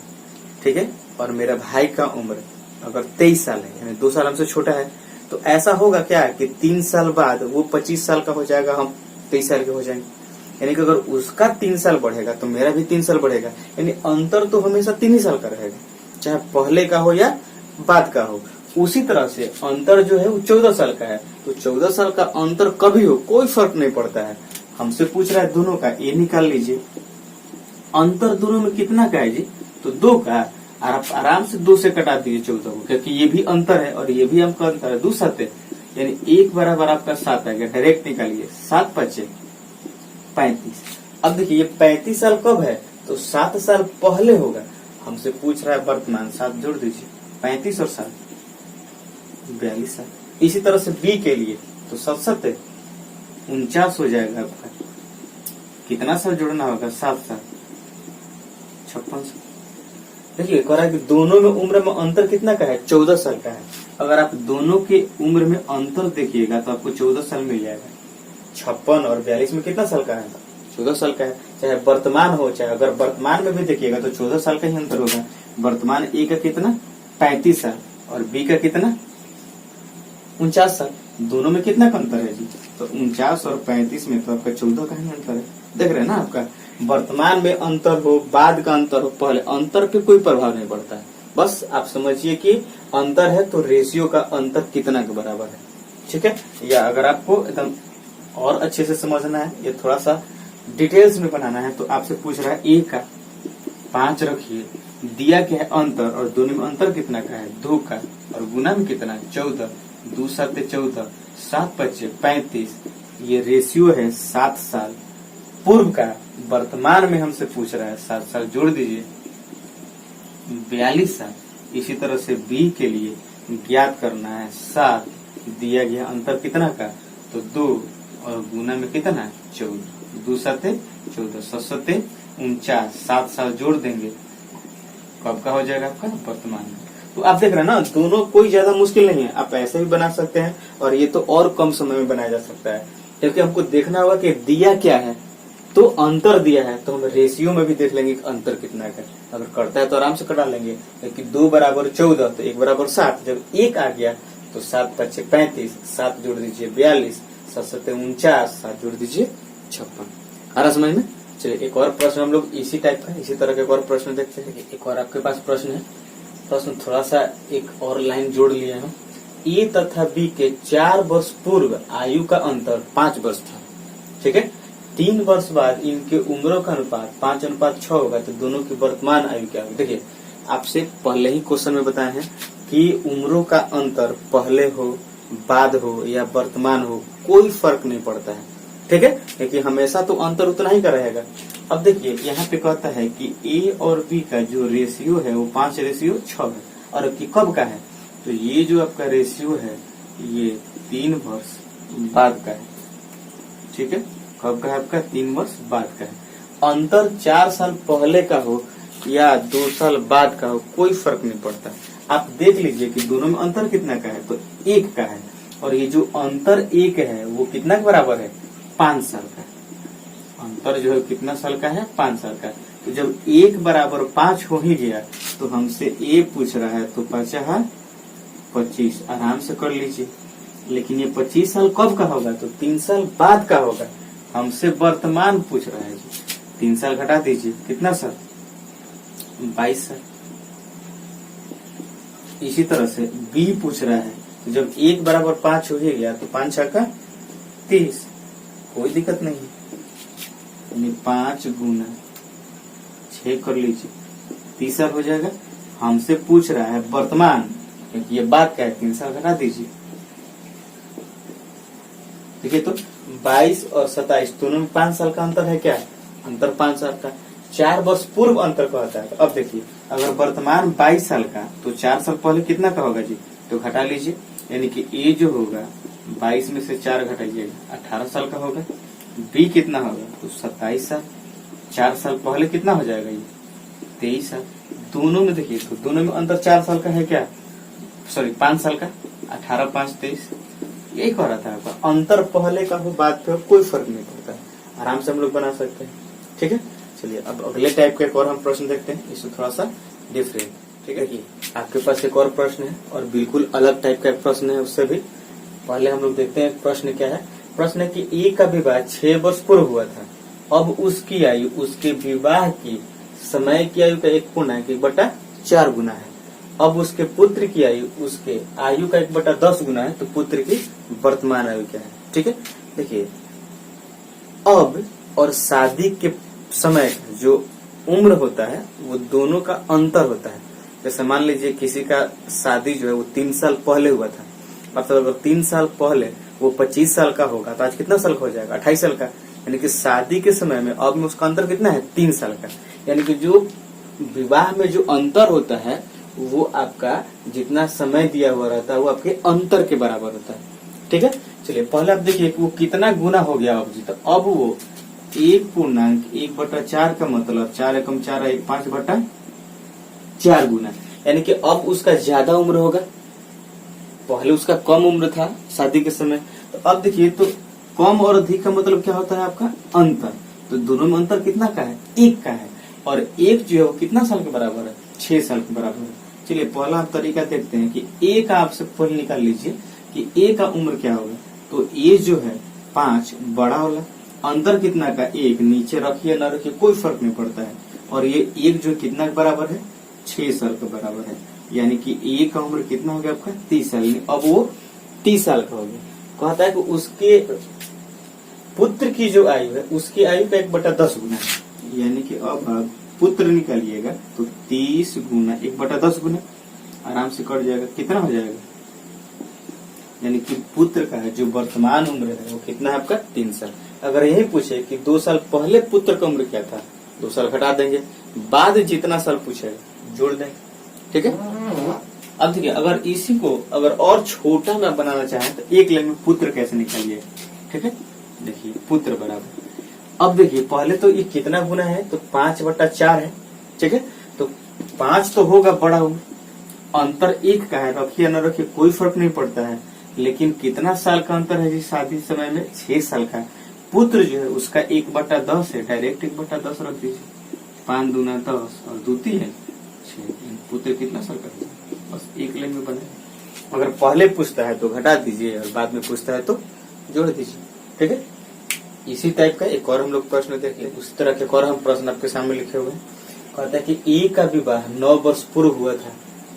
ठीक है, और मेरा भाई का उम्र अगर 23 साल है, यानी 2 साल हमसे छोटा है, तो ऐसा होगा क्या कि 3 साल बाद वो 25 साल का हो जाएगा, हम 23 साल के हो जाएंगे। यानी कि अगर उसका 3 साल बढ़ेगा तो मेरा भी 3 साल बढ़ेगा। यानी अंतर तो हमेशा 3 ही साल का रहेगा, चाहे पहले का हो या बाद का हो। उसी तरह से अंतर जो है वो 14 साल का है। तो 14 साल का अंतर कभी हो कोई फर्क नहीं पड़ता है। हमसे पूछ रहा है दोनों का, ये निकाल लीजिए। अंतर दोनों में कितना का है जी? तो 2 का। और आप आराम से 2 से कटा दीजिए 14 को, क्योंकि ये भी अंतर है और ये भी आपका अंतर है। 2 7 यानी 1 बराबर आपका 7 आ गया। डायरेक्ट निकालिए, 7 5 35। अब देखिए ये 35 साल कब है? तो 7 साल पहले होगा। हमसे पूछ रहा है वर्तमान, 7 जोड़ दीजिए, 35 और 7 42 साल। इसी तरह से बी के लिए तो 7 49 हो जाएगा आपका। कितना साल जोड़ना होगा? 7 साल, 56 साल। देखिए कह रहा है कि दोनों में उम्र में अंतर कितना का है? 14 साल का है। अगर आप दोनों के उम्र में अंतर देखिएगा तो आपको 14 साल मिल जाएगा। 56 और 42 में कितना साल का है? 14 साल का है। चाहे वर्तमान हो, चाहे अगर वर्तमान में भी देखिएगा तो 14 साल का ही अंतर होगा। वर्तमान ए का कितना? 35 साल और बी का कितना? 49 साल। दोनों में कितना का अंतर है जी? तो 49 और 35 में तो आपका 14 का ही अंतर है। देख रहे हैं ना, आपका वर्तमान में अंतर हो, बाद का अंतर हो, पहले अंतर पे कोई प्रभाव नहीं पड़ता है। बस आप समझिए कि अंतर है तो रेशियो का अंतर कितना के बराबर है, ठीक है। या अगर आपको एकदम और अच्छे से समझना है, ये थोड़ा सा डिटेल्स में बनाना है, तो आपसे पूछ रहा है ए का 5 रखिए, दिया क्या है? अंतर। और दोनों में अंतर कितना का है? 2 का। और गुना में कितना है? 14। 2 7 14, 7 5 35। ये रेशियो है 7 साल पूर्व का। वर्तमान में हमसे पूछ रहा है 7 साल जोड़ दीजिए, 42 साल। इसी तरह से बी के लिए ज्ञात करना है 7, दिया गया अंतर कितना का? तो 2 और गुना में कितना? 14। 2 7 14, 7 7 49। 7 साल जोड़ देंगे, कब का हो जाएगा आपका? वर्तमान में। तो आप देख रहे हैं ना, दोनों कोई ज्यादा मुश्किल नहीं है। आप ऐसे भी बना सकते हैं और ये तो और कम समय में बनाया जा सकता है, क्योंकि हमको देखना होगा कि दिया क्या है। तो अंतर दिया है तो हम रेशियो में भी देख लेंगे कि अंतर कितना का। अगर करता है तो आराम से कटा लेंगे, क्योंकि 2 बराबर 14 तो 1 बराबर 7। जब 1 आ गया तो 7 5 35, 7 जोड़ दीजिए 42, 7 7 49, 7 जोड़ दीजिए 56। आ रहा समझ में? चलिए एक और प्रश्न हम लोग इसी टाइप का, इसी तरह के एक और प्रश्न देखते हैं। एक और आपके पास प्रश्न है। प्रश्न थोड़ा सा एक और लाइन जोड़ लिए हम। ए तथा बी के 4 वर्ष पूर्व आयु का अंतर 5 वर्ष था, ठीक है। 3 वर्ष बाद इनके उम्रों का अनुपात 5:6 होगा। तो दोनों की वर्तमान आयु क्या होगी? देखिए आपसे पहले ही क्वेश्चन में बताए हैं कि उम्रों का अंतर पहले हो, बाद हो या वर्तमान हो, कोई फर्क नहीं पड़ता है, ठीक है, क्योंकि हमेशा तो अंतर उतना ही का रहेगा। अब देखिए यहाँ पे कहता है कि ए और बी का जो रेशियो है वो 5:6 है। और कि कब का है? तो ये जो आपका रेशियो है ये 3 वर्ष बाद का है, ठीक है। कब का है आपका? 3 वर्ष बाद का है। अंतर 4 साल पहले का हो या 2 साल बाद का हो, कोई फर्क नहीं पड़ता। आप देख लीजिए कि दोनों में अंतर कितना का है? तो 1 का है। और ये जो अंतर 1 है वो कितना के बराबर है? 5 साल का। अंतर जो है कितना साल का है? 5 साल का। तो जब 1 बराबर 5 हो ही गया तो हमसे ए पूछ रहा है, तो 5 है 25। आराम से कर लीजिए। लेकिन ये 25 साल कब का होगा? तो 3 साल बाद का होगा। हमसे वर्तमान पूछ रहा है जी। 3 साल घटा दीजिए, कितना साल? 22 साल। इसी तरह से बी पूछ रहा है, तो जब 1 बराबर 5 हो ही गया तो 5 छक्का 30, कोई दिक्कत नहीं है। 5 गुना 6 कर लीजिए, 30 साल हो जाएगा। हमसे पूछ रहा है वर्तमान, क्योंकि ये बात क्या है, 3 साल घटा दीजिए। देखिए तो 22 और 27 दोनों में 5 साल का अंतर है। क्या अंतर? 5 साल का। 4 वर्ष पूर्व अंतर का होता है। तो अब देखिए, अगर वर्तमान 22 साल का तो 4 साल पहले कितना का होगा जी, तो घटा लीजिए। यानी कि ए जो होगा 22 में से 4 घटाइएगा 18 साल का होगा। बी कितना होगा, तो 27 साल। 4 साल पहले कितना हो जाएगा ये, 23 साल। दोनों में देखिए तो दोनों में अंतर 4 साल का है। क्या सॉरी 5 साल का। 18 5 23, यही कह रहा था आपका। अंतर पहले का हो बाद का कोई फर्क नहीं पड़ता है, आराम से हम लोग बना सकते हैं। ठीक है, चलिए अब अगले टाइप का एक और हम प्रश्न देखते हैं, इससे थोड़ा सा डिफरेंट। ठीक है, कि आपके पास एक और प्रश्न है और बिल्कुल अलग टाइप का प्रश्न है उससे भी। पहले हम लोग देखते हैं प्रश्न क्या है। प्रश्न है कि ए का विवाह 6 वर्ष पूर्व हुआ था, अब उसकी आयु उसके विवाह की समय की आयु का 1/4 गुना है। अब उसके पुत्र की आयु उसके आयु का 1/10 गुना है, तो पुत्र की वर्तमान आयु क्या है। ठीक है, देखिए अब और शादी के समय का जो उम्र होता है वो दोनों का अंतर होता है। जैसे मान लीजिए किसी का शादी जो है वो 3 साल पहले हुआ था, मतलब अगर 3 साल पहले वो 25 साल का होगा तो आज कितना साल का हो जाएगा, 28 साल का। यानी कि शादी के समय में अब में उसका अंतर कितना है, 3 साल का। यानी कि जो विवाह में जो अंतर होता है वो आपका जितना समय दिया हुआ रहता है वो आपके अंतर के बराबर होता है। ठीक है, चलिए पहले आप देखिए वो कितना गुना हो गया अब जी। तो अब वो 1/4 का मतलब 4 एकम 4 1 5/4 गुना, यानी कि अब उसका ज्यादा उम्र होगा। पहले उसका कम उम्र था शादी के समय, तो अब देखिए तो कम और अधिक का मतलब क्या होता है आपका अंतर। तो दोनों में अंतर कितना का है, 1 का है। और 1 जो है वो कितना साल के बराबर है, 6 साल के बराबर है। चलिए पहला आप तरीका देखते हैं कि ए का आपसे पहले निकाल लीजिए कि ए का उम्र क्या होगा। तो ए जो है 5 बड़ा वाला, अंतर कितना का 1, नीचे रखिए ना रखिए कोई फर्क नहीं पड़ता है। और ये 1 जो कितना के बराबर है, 6 साल के बराबर है। यानी कि ए का उम्र कितना हो गया आपका, 30 साल। अब वो 30 साल का हो गया। कहता है कि उसके पुत्र की जो आयु है उसकी आयु का 1/10 गुना है। यानी कि अब आप पुत्र निकालिएगा तो 30 गुना 1/10 गुना, आराम से कट जाएगा। कितना हो जाएगा, यानी कि पुत्र का जो वर्तमान उम्र है वो कितना है आपका, 3 साल। अगर यही पूछे कि 2 साल पहले पुत्र का उम्र क्या था, 2 साल घटा देंगे, बाद जितना साल पूछेगा जोड़ देंगे। ठीक है, अब देखिए अगर इसी को अगर और छोटा में बनाना चाहें तो 1 लाइन में पुत्र कैसे निकालिए। ठीक है, देखिए पुत्र बराबर, अब देखिए पहले तो ये कितना गुना है, तो 5/4 है। ठीक है, तो 5 तो होगा बड़ा उम्र, अंतर 1 का है, रखिए न रखिए कोई फर्क नहीं पड़ता है। लेकिन कितना साल का अंतर है जी शादी समय में, 6 साल का। पुत्र जो है उसका 1/10 है, डायरेक्ट 1/10 रख दीजिए। 5 दूना 10 और 2 3 6। पुत्र कितना साल का है, बस 1 लाइन में बने। अगर पहले पूछता है तो घटा दीजिए और बाद में पूछता है तो जोड़ दीजिए। ठीक है, इसी टाइप का एक और हम लोग प्रश्न देखें। उस तरह के और हम प्रश्न आपके सामने लिखे हुए हैं। कहता है कि ए का विवाह 9 वर्ष पूर्व हुआ था,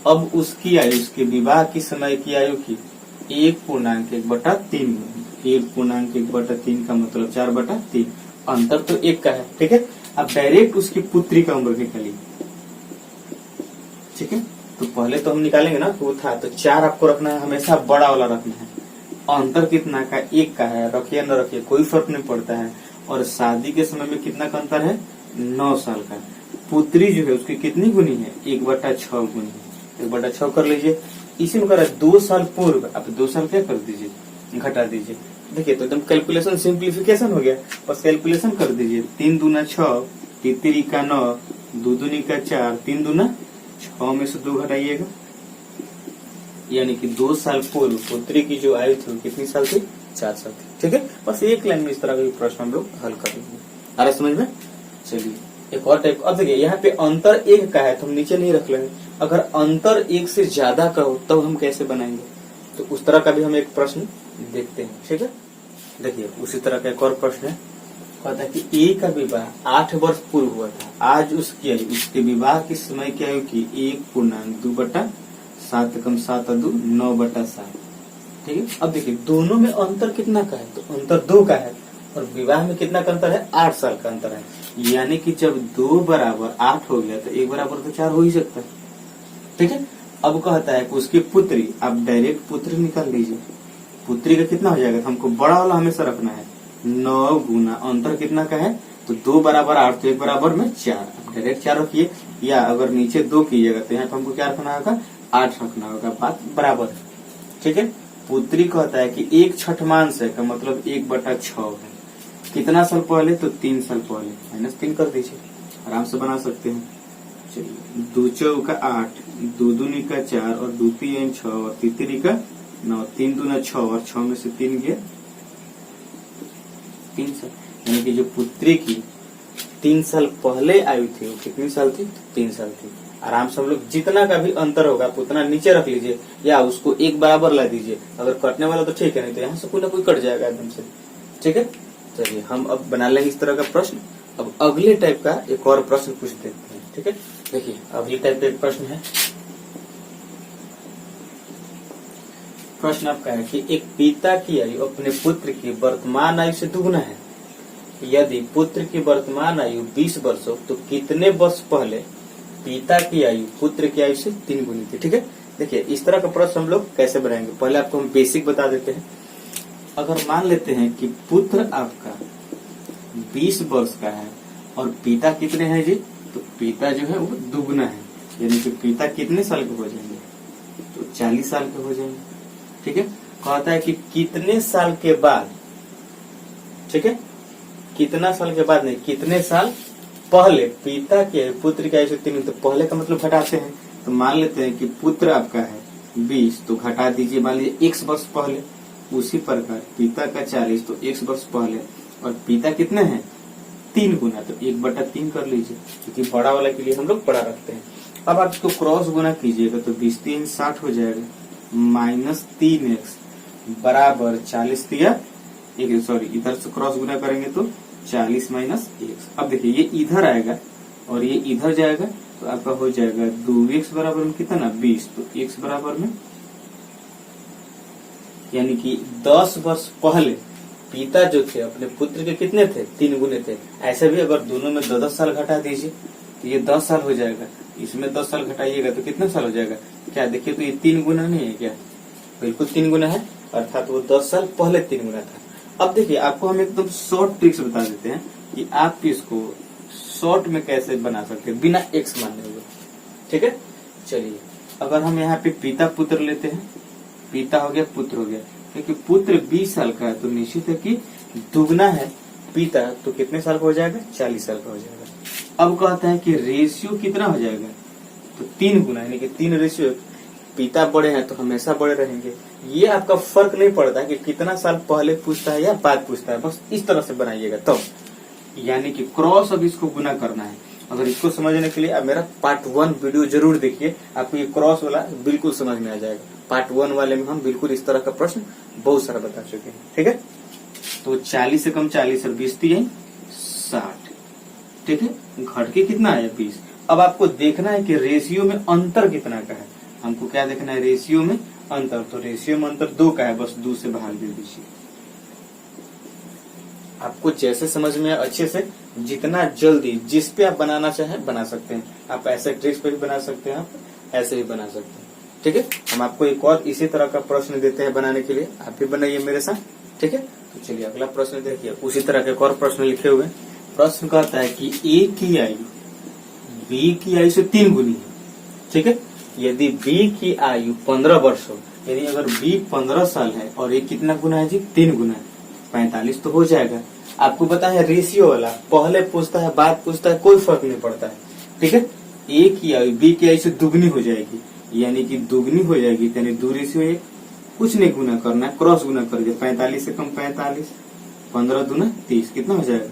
अब उसकी आयु उसके विवाह की समय की आयु की 1/1/3 1/1/3 का मतलब 4/3, अंतर तो 1 का है। ठीक है, अब डायरेक्ट उसकी पुत्री का उम्र निकालिए। ठीक है, तो पहले तो हम निकालेंगे ना, तो था तो 4 आपको रखना है, हमेशा बड़ा वाला रखना है। अंतर कितना का, 1 का है, रखिए न रखिए कोई फर्क नहीं पड़ता है। और शादी के समय में कितना का अंतर है, 9 साल का। पुत्री जो है उसकी कितनी गुनी है, 1/6 गुनी है, 1/6 कर लीजिए। इसी में करा 2 साल पूर्व, आप 2 साल क्या कर दीजिए, घटा दीजिए। देखिए तो एकदम कैलकुलेशन सिंप्लीफिकेशन हो गया, बस कैलकुलेशन कर दीजिए। 3 दूना 6, 3 का 9, 2 दूनी का 4, 3 दूना 6 में से 2 घटाइएगा। यानी कि 2 साल पूर्व पुत्री की जो आयु थी कितनी साल थी, 4 साल थी। ठीक है, बस 1 लाइन में इस तरह का प्रश्न हम लोग हल कर लेंगे। आ रहा समझ में। चलिए एक और टाइप, अब देखिए यहाँ पे अंतर 1 का है तो हम नीचे नहीं रख लेंगे। अगर अंतर 1 से ज्यादा का हो तब हम कैसे बनाएंगे, तो उस तरह का भी हम एक प्रश्न देखते हैं। ठीक है, देखिए उसी तरह का एक और प्रश्न है। कहता है कि ए का विवाह 8 वर्ष पूर्व हुआ था, आज उसकी आयु उसके विवाह के समय की आयु की 1/2/7 7 कम 7 और 2 9/7। ठीक है, अब देखिए दोनों में अंतर कितना का है, तो अंतर 2 का है, और विवाह में कितना का अंतर है, 8 साल का अंतर है। यानी कि जब 2 बराबर 8 हो गया तो 1 बराबर तो 4 हो ही सकता है। ठीक है, अब कहता है कि उसकी पुत्री, आप डायरेक्ट पुत्री निकाल लीजिए। पुत्री का कितना हो जाएगा, तो हमको बड़ा वाला हमेशा रखना है, 9 गुना अंतर कितना का है, तो 2 बराबर 8 तो 1 बराबर में 4, डायरेक्ट 4 रखिए, या अगर नीचे 2 कीजिएगा तो यहाँ पे हमको क्या रखना होगा, 8 रखना होगा, बात बराबर है। ठीक है, पुत्री कहता है कि 1/6 है का मतलब 1/6 है, कितना साल पहले, तो 3 साल पहले, -3 कर दीजिए, आराम से बना सकते हैं। चलिए 2 चौका 8, 2 दूनी का 4 और 2 तीन 6 और 3 तीन का 9, 3 दूना 6 और 6 में से 3 गया 3 साल। यानी कि जो पुत्री की 3 साल पहले आयु थी वो कितनी साल थी, 3 साल थी। आराम से हम लोग जितना का भी अंतर होगा उतना नीचे रख लीजिए, या उसको 1 बराबर ला दीजिए। अगर कटने वाला तो ठीक है, नहीं तो यहाँ से कोई ना कोई कट जाएगा एकदम से। ठीक है, चलिए हम अब बना लेंगे इस तरह का प्रश्न। अब अगले टाइप का एक और प्रश्न पूछ देते हैं। ठीक है, देखिए अगले टाइप का एक प्रश्न है। प्रश्न आपका है कि एक पिता की आयु अपने पुत्र की वर्तमान आयु से दुगुना है। यदि पुत्र की वर्तमान आयु 20 वर्ष हो तो कितने वर्ष पहले पिता की आयु पुत्र की आयु से 3 गुनी थी। ठीक है, देखिए इस तरह का प्रश्न हम लोग कैसे बनाएंगे, पहले आपको हम बेसिक बता देते हैं। अगर मान लेते हैं कि पुत्र आपका 20 वर्ष का है और पिता कितने हैं जी, तो पिता जो है वो दुगुना है, यानी कि पिता कितने साल के हो जाएंगे, तो 40 साल के हो जाएंगे। ठीक है, कहता है कि कितने साल के बाद, ठीक है, कितना साल के बाद नहीं, कितने साल पहले पिता के पुत्र की आयु से 3, तो पहले का मतलब घटाते हैं। तो मान लेते हैं कि पुत्र आपका है 20, तो घटा दीजिए, मान लीजिए 1 वर्ष पहले। उसी प्रकार पिता का 40, तो 1 वर्ष पहले, और पिता कितने हैं 3 गुना, तो 1/3 कर लीजिए, क्योंकि बड़ा वाला के लिए हम लोग बड़ा रखते हैं। अब आप इसको क्रॉस गुना कीजिएगा तो 20 3 60 हो जाएगा, -3x बराबर 40 दिया, सॉरी इधर से क्रॉस गुना करेंगे तो 40 - x। अब देखिए ये इधर आएगा और ये इधर जाएगा, तो आपका हो जाएगा 2x बराबर में कितना 20, तो x बराबर में, यानी कि 10 वर्ष पहले पिता जो थे अपने पुत्र के कितने थे, 3 गुने थे। ऐसे भी अगर दोनों में 10 साल घटा दीजिए तो ये 10 साल हो जाएगा, इसमें 10 साल घटाइएगा तो कितना साल हो जाएगा, क्या देखिए तो ये 3 गुना नहीं है क्या, बिल्कुल 3 गुना है, अर्थात वो 10 साल पहले 3 गुना था। अब देखिए आपको हम एकदम शॉर्ट ट्रिक्स बता देते हैं कि आप इसको शॉर्ट में कैसे बना सकते हैं बिना x मानने हुए। ठीक है, चलिए अगर हम यहाँ पे पिता पुत्र लेते हैं, पिता हो गया पुत्र हो गया, क्योंकि पुत्र 20 साल का है तो निश्चित है कि दुगना है पिता, तो कितने साल का हो जाएगा, 40 साल का हो जाएगा। अब कहता है कि रेशियो कितना हो जाएगा, तो 3 गुना, यानी कि 3 रेशियो, पिता बड़े हैं तो हमेशा बड़े रहेंगे। ये आपका फर्क नहीं पड़ता कि कितना साल पहले पूछता है या बाद पूछता है, बस इस तरह से बनाइएगा तो, यानी कि क्रॉस अब इसको गुना करना है। अगर इसको समझने के लिए आप मेरा पार्ट 1 वीडियो जरूर देखिए, आपको ये क्रॉस वाला बिल्कुल समझ में आ जाएगा। पार्ट 1 वाले में हम बिल्कुल इस तरह का प्रश्न बहुत सारा बता चुके हैं। ठीक है, तो 40 से कम 40 और 20 दिए 60। ठीक है, घट के कितना आया 20। अब आपको देखना है कि रेशियो में अंतर कितना का है, हमको क्या देखना है, रेशियो में अंतर, तो रेशियो में अंतर 2 का है, बस 2 से भाग दे दीजिए। आपको जैसे समझ में अच्छे से, जितना जल्दी जिस पे आप बनाना चाहे बना सकते हैं। आप ऐसे ट्रिक्स पे भी बना सकते हैं, आप ऐसे भी बना सकते हैं। ठीक है, हम आपको एक और इसी तरह का प्रश्न देते हैं बनाने के लिए, आप भी बनाइए मेरे साथ। ठीक है, तो चलिए अगला प्रश्न देखिए। उसी तरह के एक और प्रश्न लिखे हुए। प्रश्न कहता है कि ए की आयु बी की आयु से 3 गुनी है। ठीक है, यदि बी की आयु 15 वर्ष हो, यदि अगर बी 15 साल है और ए कितना गुना है जी, 3 गुना है, 45 तो हो जाएगा। आपको पता है रेशियो वाला पहले पूछता है बाद पूछता है, कोई फर्क नहीं पड़ता है। ठीक है, ए की आयु बी की आयु से दुगनी हो जाएगी, यानी कि दुगनी हो जाएगी, यानी 2 रेशियो 1, कुछ नहीं गुना करना है, क्रॉस गुना कर दिया। 45 से कम 45, 15 दूना 30, कितना हो जाएगा,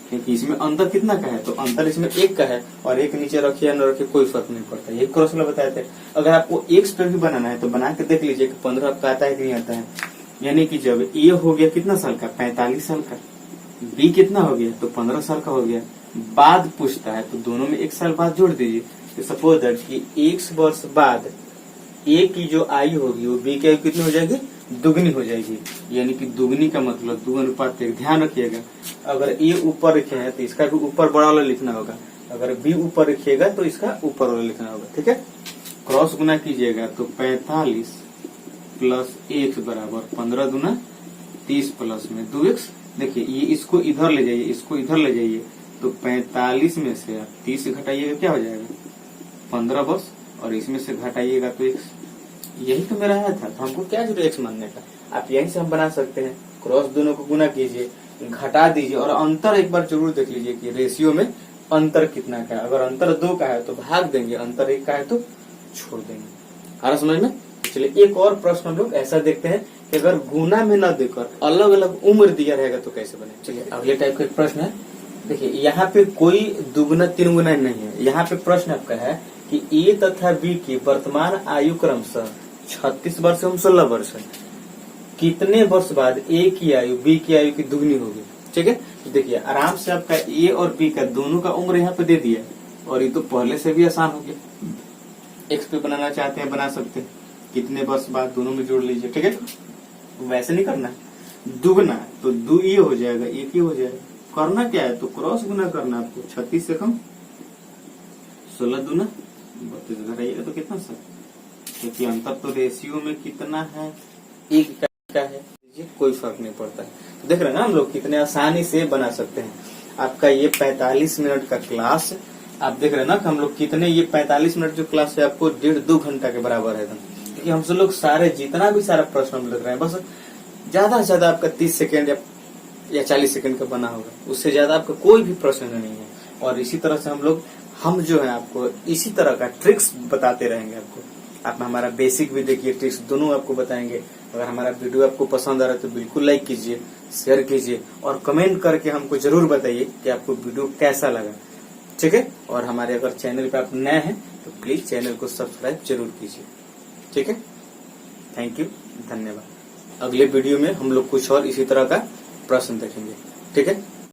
क्योंकि इसमें अंतर कितना का है, तो अंतर इसमें 1 का है, और 1 नीचे रखिए या न रखिए कोई फर्क नहीं पड़ता। ये क्रॉस वाला बताए थे। अगर आपको x पे भी बनाना है तो बना के देख लीजिए कि 15 आपका आता है कि नहीं आता है। यानी कि जब ए हो गया कितना साल का, 45 साल का, बी कितना हो गया, तो 15 साल का हो गया, बाद पूछता है तो दोनों में 1 साल बाद जोड़ दीजिए, सपोज दैट कि x वर्ष बाद a की जो आयु होगी वो b की आयु कितनी हो जाएगी, दुगनी हो जाएगी। यानी कि दुगनी का मतलब 2:1। ध्यान रखिएगा, अगर a ऊपर लिखे हैं तो इसका भी ऊपर बड़ा वाला लिखना होगा, अगर b ऊपर लिखिएगा तो इसका ऊपर वाला लिखना होगा। ठीक है, क्रॉस गुना कीजिएगा तो 45 प्लस x बराबर 15 दूना 30 प्लस में 2x। देखिए ये इसको इधर ले जाइए, इसको इधर ले जाइए, तो 45 में से आप 30 घटाइएगा क्या हो जाएगा 15 वर्ष, और इसमें से घटाइएगा तो x। यही तो मेरा है था, तो हमको क्या जरूरत x मानने का। आप यहीं से हम बना सकते हैं, क्रॉस दोनों को गुना कीजिए, घटा दीजिए, और अंतर एक बार जरूर देख लीजिए कि रेशियो में अंतर कितना का है। अगर अंतर 2 का है तो भाग देंगे, अंतर 1 का है तो छोड़ देंगे। आ रहा समझ में? चलिए एक और प्रश्न हम लोग ऐसा देखते हैं कि अगर गुना में न देकर अलग अलग उम्र दिया रहेगा तो कैसे बने। चलिए अगले टाइप का एक प्रश्न है। देखिए यहाँ पे कोई दुगुना तीन गुना नहीं है, यहाँ पे प्रश्न आपका है कि ए तथा बी की वर्तमान आयु क्रमशः 36 वर्ष एवं 16 वर्ष है, कितने वर्ष बाद ए की आयु बी की आयु की दुगनी होगी। ठीक है, तो देखिए आराम से आपका ए और बी का दोनों का उम्र यहाँ पे दे दिया, और ये तो पहले से भी आसान हो गया। एक्स पे बनाना चाहते हैं बना सकते हैं, कितने वर्ष बाद दोनों में जोड़ लीजिए। ठीक है, वैसे नहीं करना है, दुगना तो दो ये हो जाएगा, एक ही हो जाएगा। करना क्या है तो क्रॉस गुना करना आपको, 36 से कम 16 दूना 32 घटाइएगा तो कितना सर, क्योंकि अंतर तो रेशियो में कितना है, एक का है, कोई फर्क नहीं पड़ता है। तो देख रहे हैं ना हम लोग कितने आसानी से बना सकते हैं। आपका ये 45 मिनट का क्लास, आप देख रहे हैं ना कि हम लोग कितने, ये 45 मिनट जो क्लास है आपको 1.5-2 घंटा के बराबर है। क्योंकि हमसे लोग सारे जितना भी सारा प्रश्न हम लिख रहे हैं, बस ज्यादा से ज्यादा आपका 30 सेकेंड या 40 सेकंड का बना होगा, उससे ज्यादा आपका कोई भी प्रश्न नहीं है। और इसी तरह से हम जो है आपको इसी तरह का ट्रिक्स बताते रहेंगे आपको। आप हमारा बेसिक भी देखिए, ट्रिक्स दोनों आपको बताएंगे। अगर हमारा वीडियो आपको पसंद आ रहा है तो बिल्कुल लाइक कीजिए, शेयर कीजिए, और कमेंट करके हमको जरूर बताइए कि आपको वीडियो कैसा लगा। ठीक है, और हमारे अगर चैनल पे आप नए हैं तो प्लीज चैनल को सब्सक्राइब जरूर कीजिए। ठीक है, थैंक यू, धन्यवाद। अगले वीडियो में हम लोग कुछ और इसी तरह का प्रश्न देखेंगे। ठीक है।